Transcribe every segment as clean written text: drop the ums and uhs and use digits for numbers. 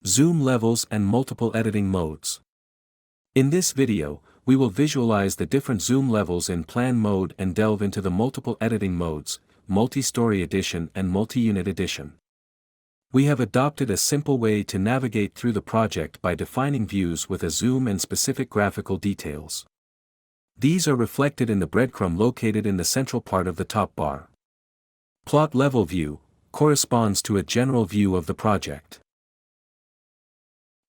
Zoom levels and multiple editing modes. In this video, we will visualize the different zoom levels in plan mode and delve into the multiple editing modes, multi-story edition and multi-unit edition. We have adopted a simple way to navigate through the project by defining views with a zoom and specific graphical details. These are reflected in the breadcrumb located in the central part of the top bar. Plot level view corresponds to a general view of the project.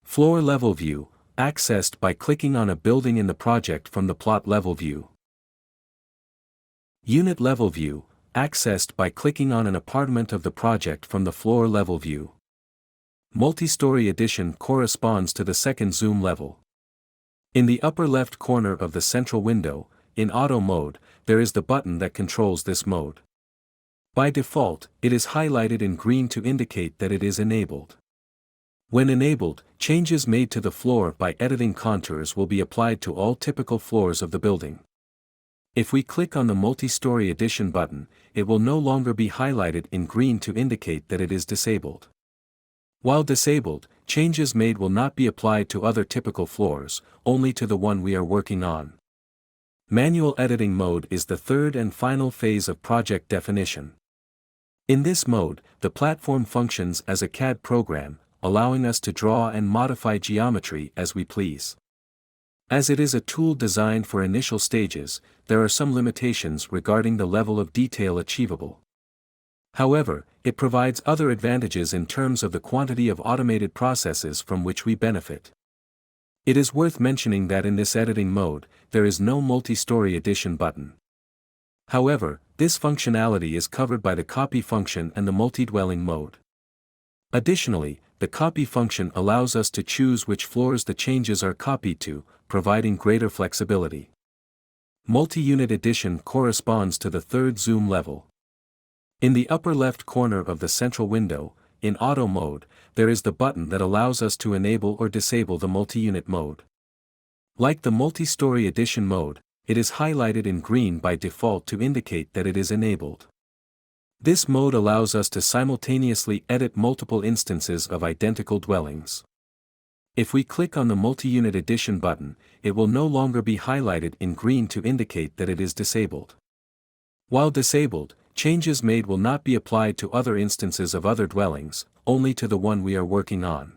Floor level view, accessed by clicking on a building in the project from the plot level view. Unit level view, accessed by clicking on an apartment of the project from the floor level view. Multi-story edition corresponds to the second zoom level. In the upper left corner of the central window, in auto mode, there is the button that controls this mode. By default, it is highlighted in green to indicate that it is enabled. When enabled, changes made to the floor by editing contours will be applied to all typical floors of the building. If we click on the Multi-story Edition button, it will no longer be highlighted in green to indicate that it is disabled. While disabled, changes made will not be applied to other typical floors, only to the one we are working on. Manual editing mode is the third and final phase of project definition. In this mode, the platform functions as a CAD program, allowing us to draw and modify geometry as we please. As it is a tool designed for initial stages, there are some limitations regarding the level of detail achievable. However, it provides other advantages in terms of the quantity of automated processes from which we benefit. It is worth mentioning that in this editing mode, there is no multi-story edition button. However, this functionality is covered by the copy function and the multi-dwelling mode. Additionally, the copy function allows us to choose which floors the changes are copied to, providing greater flexibility. Multi-unit edition corresponds to the third zoom level. In the upper left corner of the central window, in auto mode, there is the button that allows us to enable or disable the multi-unit mode. Like the multi-story edition mode, it is highlighted in green by default to indicate that it is enabled. This mode allows us to simultaneously edit multiple instances of identical dwellings. If we click on the Multi-unit Edition button, it will no longer be highlighted in green to indicate that it is disabled. While disabled, changes made will not be applied to other instances of other dwellings, only to the one we are working on.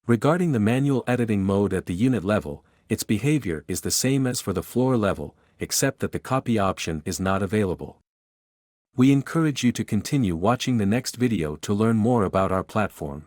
Regarding the manual editing mode at the unit level, its behavior is the same as for the floor level, except that the copy option is not available. We encourage you to continue watching the next video to learn more about our platform.